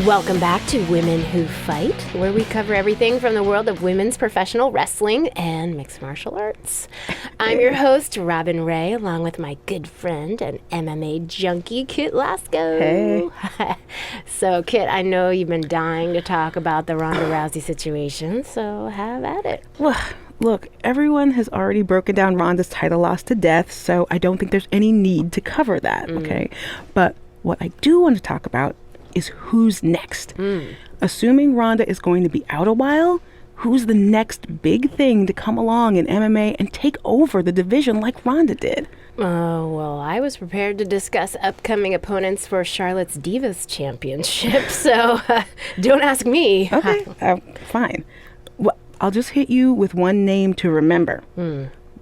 Welcome back to Women Who Fight, where we cover everything from the world of women's professional wrestling and mixed martial arts. I'm your host, Robin Ray, along with my good friend and MMA junkie, Kit Lasco. Hey. So, Kit, I know you've been dying to talk about the Ronda Rousey situation, so have at it. Well, look, everyone has already broken down Ronda's title loss to death, so I don't think there's any need to cover that, okay? But what I do want to talk about is who's next. Assuming Ronda is going to be out a while, who's the next big thing to come along in MMA and take over the division like Ronda did? Oh, well, I was prepared to discuss upcoming opponents for Charlotte's Divas Championship, so don't ask me. Okay, fine. Well, I'll just hit you with one name to remember.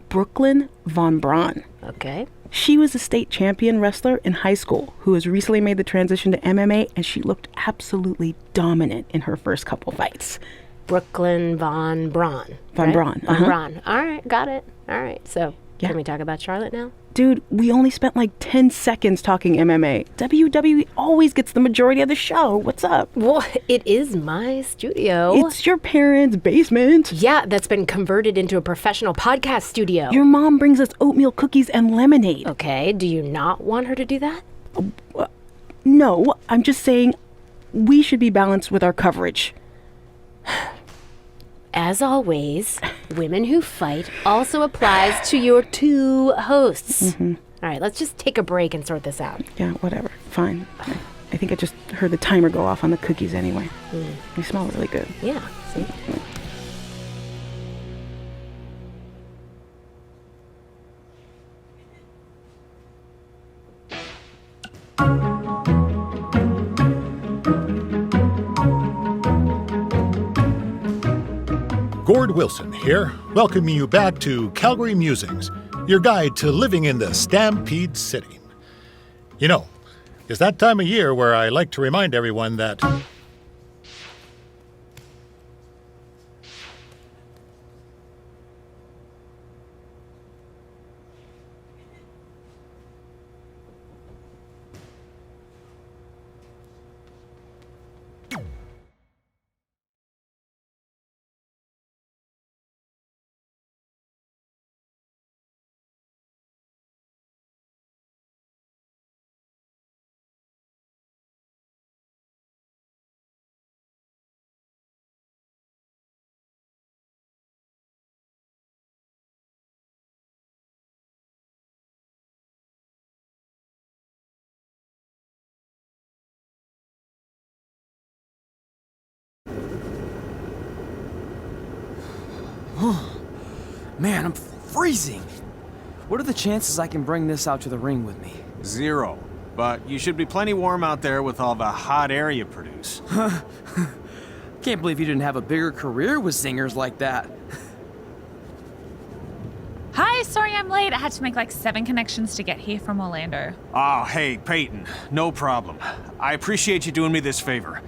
Brooklyn Von Braun. Okay. She was a state champion wrestler in high school who has recently made the transition to MMA, and she looked absolutely dominant in her first couple fights. Brooklyn Von Braun. Von Braun. Von Braun. All right, got it. All right, so Yeah. can we talk about Charlotte now? Dude, we only spent like 10 seconds talking MMA. WWE always gets the majority of the show. What's up? Well, it is my studio. It's your parents' basement. Yeah, that's been converted into a professional podcast studio. Your mom brings us oatmeal cookies and lemonade. Okay, do you not want her to do that? No, I'm just saying we should be balanced with our coverage. As always, Women Who Fight also applies to your two hosts. All right, let's just take a break and sort this out. Yeah, whatever. Fine. I think I just heard the timer go off on the cookies anyway. They smell really good. Yeah, see? Gord Wilson here, welcoming you back to Calgary Musings, your guide to living in the Stampede City. You know, it's that time of year where I like to remind everyone that Man, I'm freezing. What are the chances I can bring this out to the ring with me? 0. But you should be plenty warm out there with all the hot air you produce. Can't believe you didn't have a bigger career with singers like that. Hi, sorry I'm late. I had to make like 7 connections to get here from Orlando. Oh, hey, Peyton. No problem. I appreciate you doing me this favor.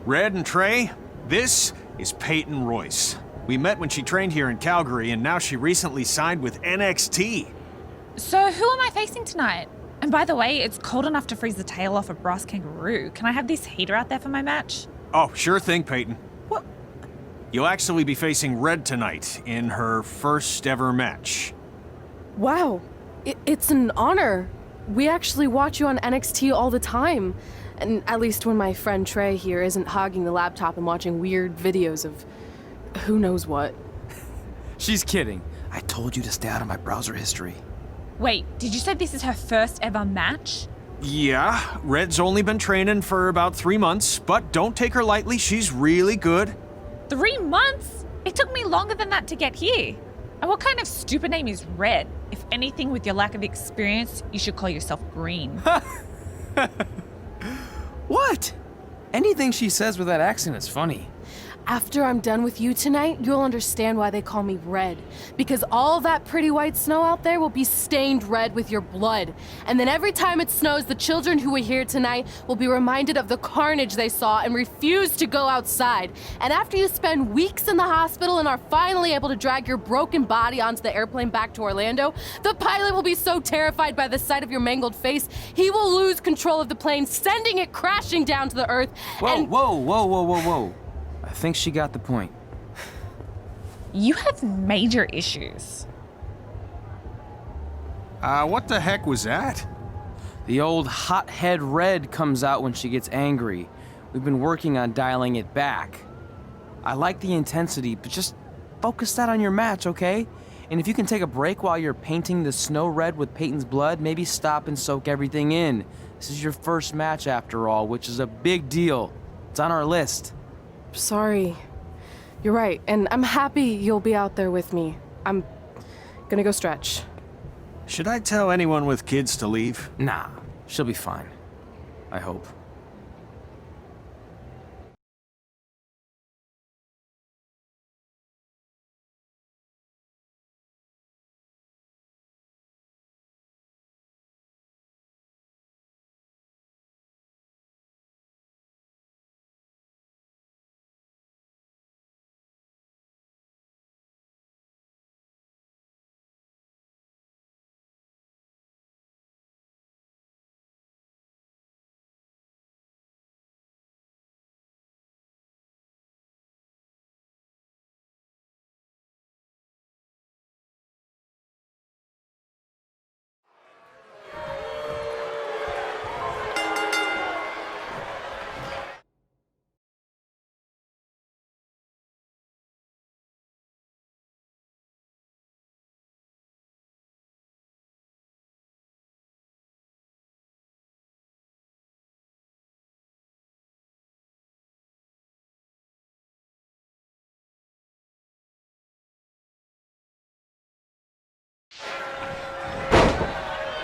Red and Trey, this is Peyton Royce. We met when she trained here in Calgary, and now she recently signed with NXT. So who am I facing tonight? And by the way, it's cold enough to freeze the tail off a brass kangaroo. Can I have this heater out there for my match? Oh, sure thing, Peyton. What? You'll actually be facing Red tonight in her first ever match. Wow, it's an honor. We actually watch you on NXT all the time. And at least when my friend Trey here isn't hogging the laptop and watching weird videos of who knows what. She's kidding. I told you to stay out of my browser history. Wait, did you say this is her first ever match? Yeah, Red's only been training for about 3 months, but don't take her lightly, she's really good. 3 months? It took me longer than that to get here. And what kind of stupid name is Red? If anything, with your lack of experience, you should call yourself Green. What? Anything she says with that accent is funny. After I'm done with you tonight, you'll understand why they call me Red. Because all that pretty white snow out there will be stained red with your blood. And then every time it snows, the children who were here tonight will be reminded of the carnage they saw and refuse to go outside. And after you spend weeks in the hospital and are finally able to drag your broken body onto the airplane back to Orlando, the pilot will be so terrified by the sight of your mangled face, he will lose control of the plane, sending it crashing down to the earth. Whoa. I think she got the point. You have major issues. What the heck was that? The old hothead Red comes out when she gets angry. We've been working on dialing it back. I like the intensity, but just focus that on your match, okay? And if you can take a break while you're painting the snow red with Peyton's blood, maybe stop and soak everything in. This is your first match after all, which is a big deal. It's on our list. Sorry. You're right, and I'm happy you'll be out there with me. I'm gonna go stretch. Should I tell anyone with kids to leave? Nah, she'll be fine. I hope.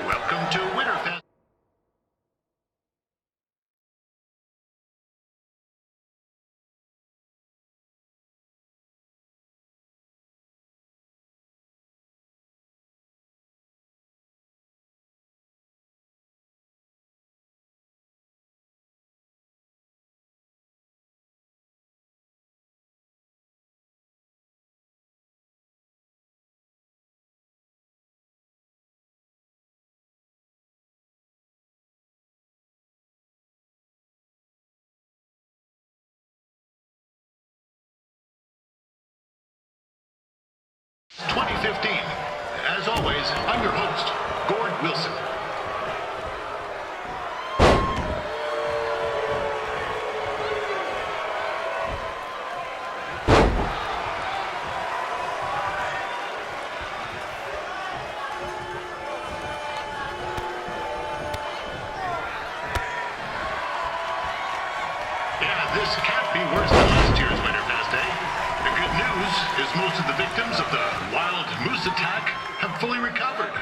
Welcome to Winterfest. '15. As always, I'm your host, Gord Wilson. Yeah, this can't be worse than last year's Winterfest, eh? The good news is most of the victims of the wild moose attack have fully recovered.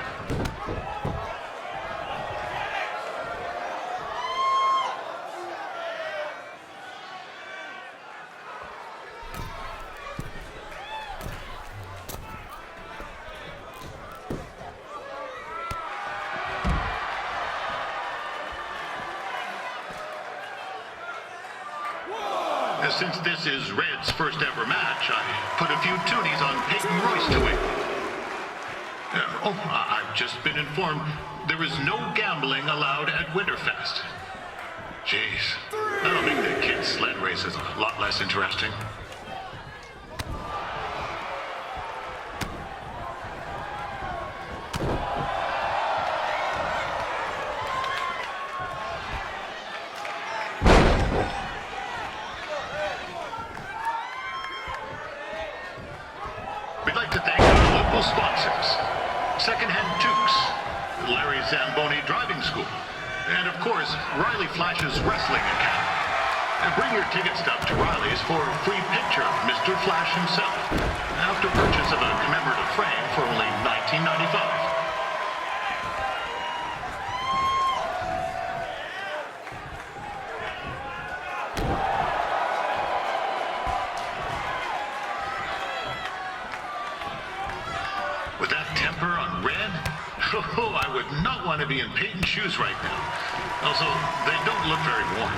Since this is Red's first ever match, I put a few toonies on Peyton Royce to win. I've just been informed there is no gambling allowed at Winterfest. Jeez, that'll make the kids' sled races a lot less interesting. We'd like to thank our local sponsors, Secondhand Tukes, Larry Zamboni Driving School, and of course, Riley Flash's Wrestling Academy. And bring your ticket stub to Riley's for a free picture of Mr. Flash himself, after purchase of a commemorative frame for only $19.95. With that temper on Red, oh, I would not want to be in Peyton's shoes right now. Also, they don't look very warm.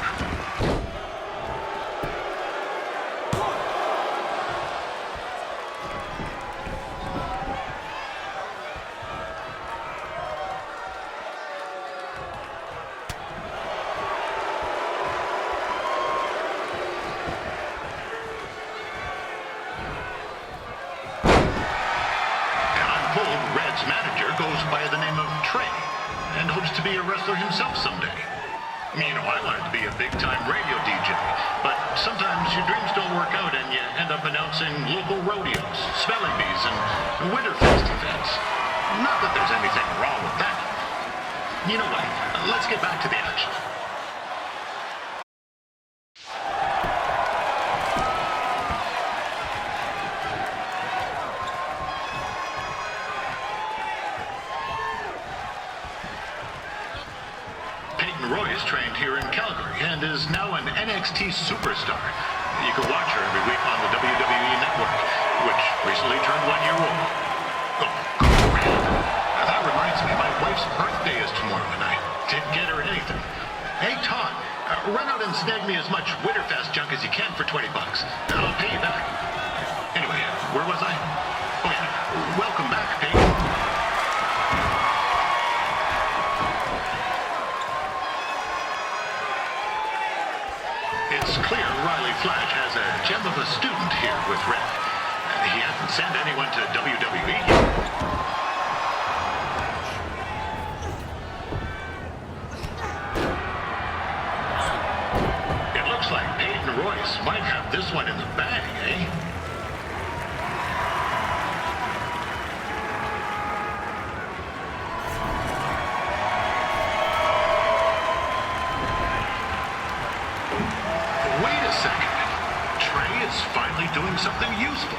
Red's manager goes by the name of Trey and hopes to be a wrestler himself someday. You know, I wanted to be a big-time radio DJ, but sometimes your dreams don't work out and you end up announcing local rodeos, spelling bees, and Winterfest events. Not that there's anything wrong with that. You know what? Let's get back to the action. Royce trained here in Calgary and is now an NXT superstar. You can watch her every week on the WWE Network, which recently turned 1 year old. Oh, crap. That reminds me, my wife's birthday is tomorrow and I didn't get her anything. Hey, Todd, run out and snag me as much Winterfest junk as you can for $20. I'll pay you back. Anyway, where was I? Oh, yeah. Welcome back, Peyton. It's clear Riley Flash has a gem of a student here with Red. He hasn't sent anyone to WWE yet. It looks like Peyton Royce might have this one in the bag, eh? Trey is finally doing something useful.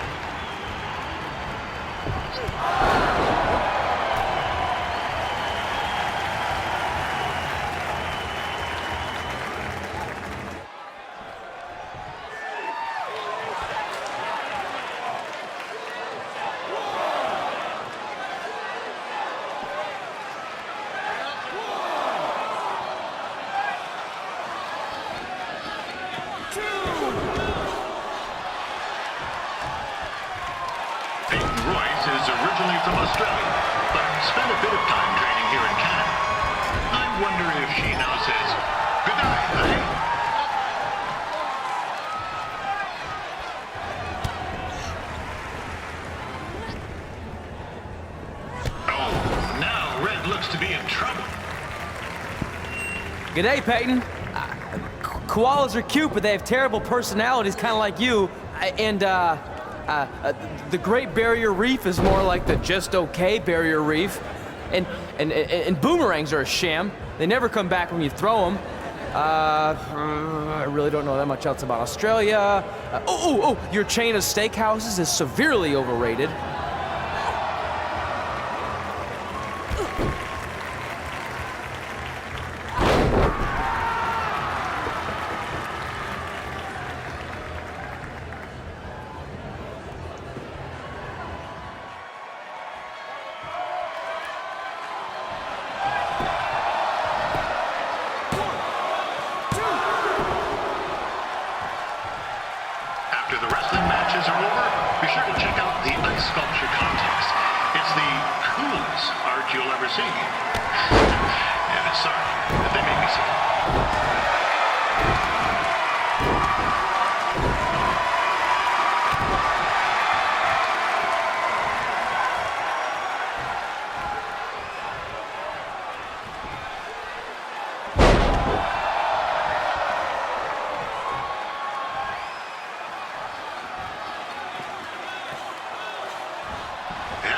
Peyton Royce is originally from Australia, but spent a bit of time training here in Canada. I wonder if she now says, good night, eh? Oh, now Red looks to be in trouble. G'day, Peyton. Koalas are cute, but they have terrible personalities, kind of like you. The Great Barrier Reef is more like the just okay Barrier Reef. And boomerangs are a sham. They never come back when you throw them. I really don't know that much else about Australia. Your chain of steakhouses is severely overrated. After the wrestling matches are over, be sure to check out the ice sculpture contest. It's the coolest art you'll ever see. Yeah, sorry, they made me sick.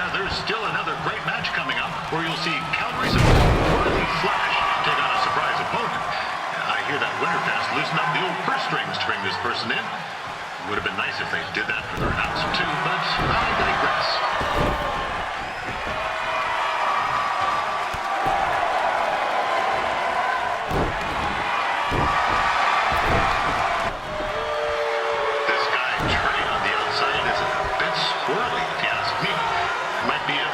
There's still another great match coming up where you'll see Calgary's Riley Flash take on a surprise opponent. I hear that Winterfest loosened up the old purse strings to bring this person in. Would have been nice if they did that for their house too, but I digress. This guy Trey on the outside is a bit squirrely, if you ask me. Might be a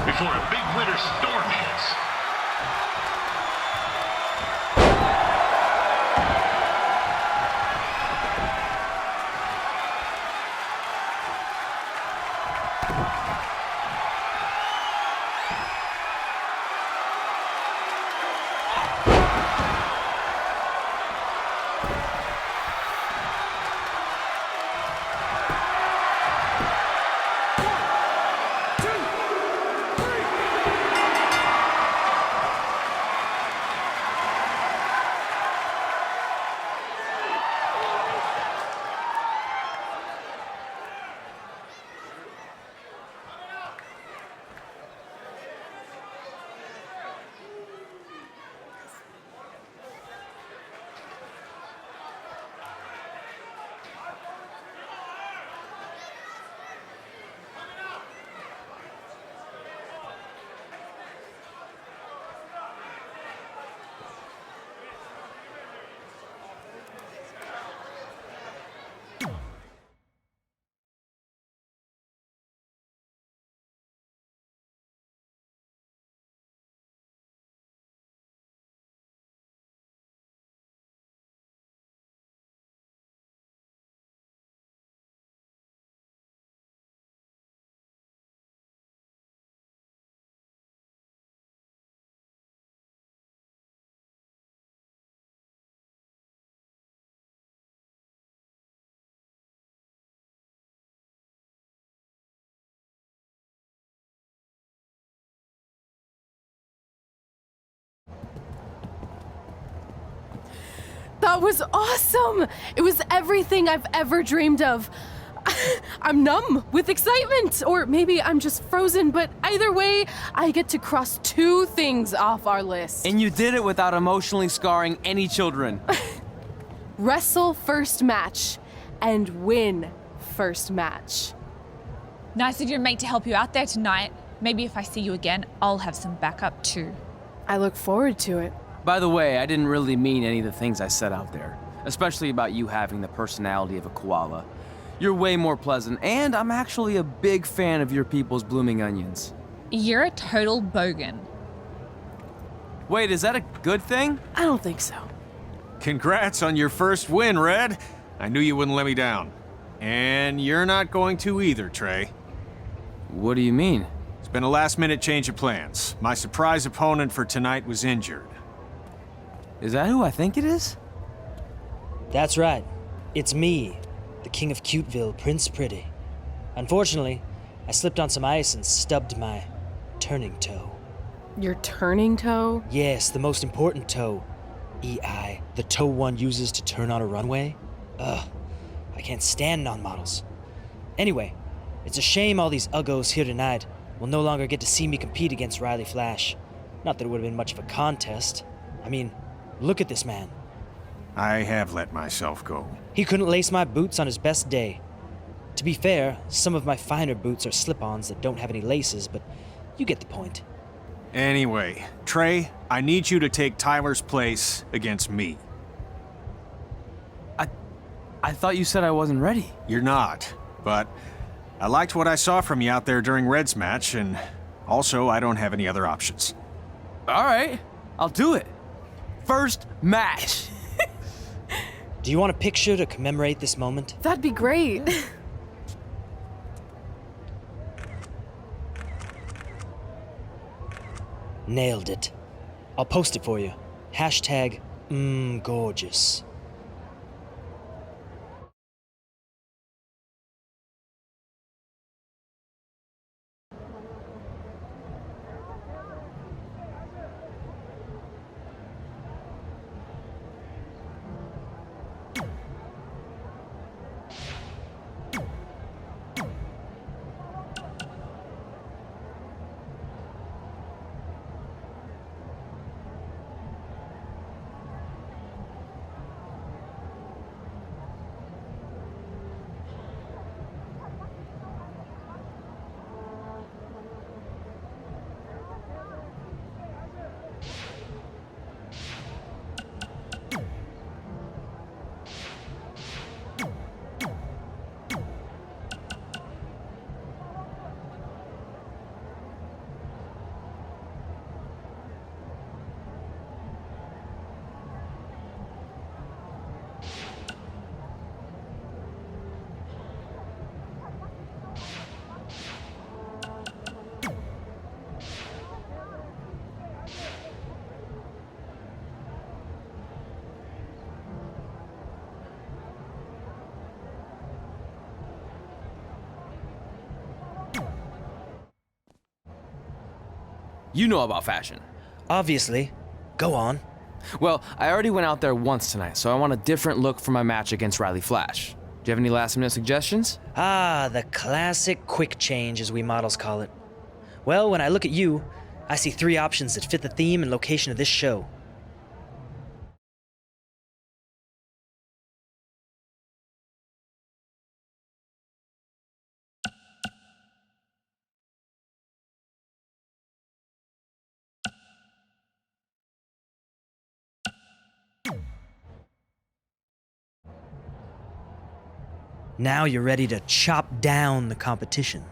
before a big winter storm hits. That was awesome! It was everything I've ever dreamed of. I'm numb with excitement, or maybe I'm just frozen, but either way, I get to cross 2 things off our list. And you did it without emotionally scarring any children. Wrestle first match and win first match. Nice of your mate to help you out there tonight. Maybe if I see you again, I'll have some backup too. I look forward to it. By the way, I didn't really mean any of the things I said out there, especially about you having the personality of a koala. You're way more pleasant, and I'm actually a big fan of your people's blooming onions. You're a total bogan. Wait, is that a good thing? I don't think so. Congrats on your first win, Red. I knew you wouldn't let me down. And you're not going to either, Trey. What do you mean? It's been a last-minute change of plans. My surprise opponent for tonight was injured. Is that who I think it is? That's right. It's me, the King of Cuteville, Prince Pretty. Unfortunately, I slipped on some ice and stubbed my turning toe. Your turning toe? Yes, the most important toe. EI, the toe one uses to turn on a runway. Ugh, I can't stand non-models. Anyway, it's a shame all these uggos here tonight will no longer get to see me compete against Riley Flash. Not that it would have been much of a contest. I mean, look at this man. I have let myself go. He couldn't lace my boots on his best day. To be fair, some of my finer boots are slip-ons that don't have any laces, but you get the point. Anyway, Trey, I need you to take Tyler's place against me. I thought you said I wasn't ready. You're not, but I liked what I saw from you out there during Red's match, and also I don't have any other options. All right, I'll do it. First match. Do you want a picture to commemorate this moment? That'd be great. Nailed it. I'll post it for you. Hashtag gorgeous. You know about fashion. Obviously. Go on. Well, I already went out there once tonight, so I want a different look for my match against Riley Flash. Do you have any last-minute suggestions? Ah, the classic quick change, as we models call it. Well, when I look at you, I see 3 options that fit the theme and location of this show. Now you're ready to chop down the competition.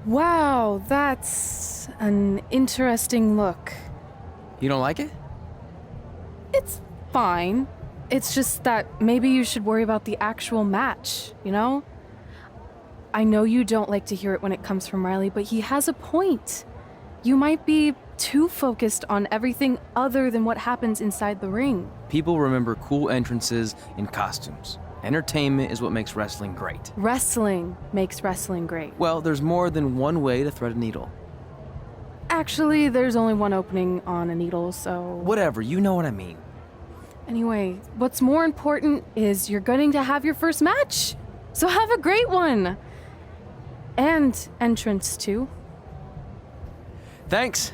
Wow, that's an interesting look. You don't like it? It's fine. It's just that maybe you should worry about the actual match, you know? I know you don't like to hear it when it comes from Riley, but he has a point. You might be too focused on everything other than what happens inside the ring. People remember cool entrances and costumes. Entertainment is what makes wrestling great. Wrestling makes wrestling great. Well, there's more than one way to thread a needle. Actually, there's only one opening on a needle, so... Whatever, you know what I mean. Anyway, what's more important is you're going to have your first match. So have a great one. And entrance, too. Thanks.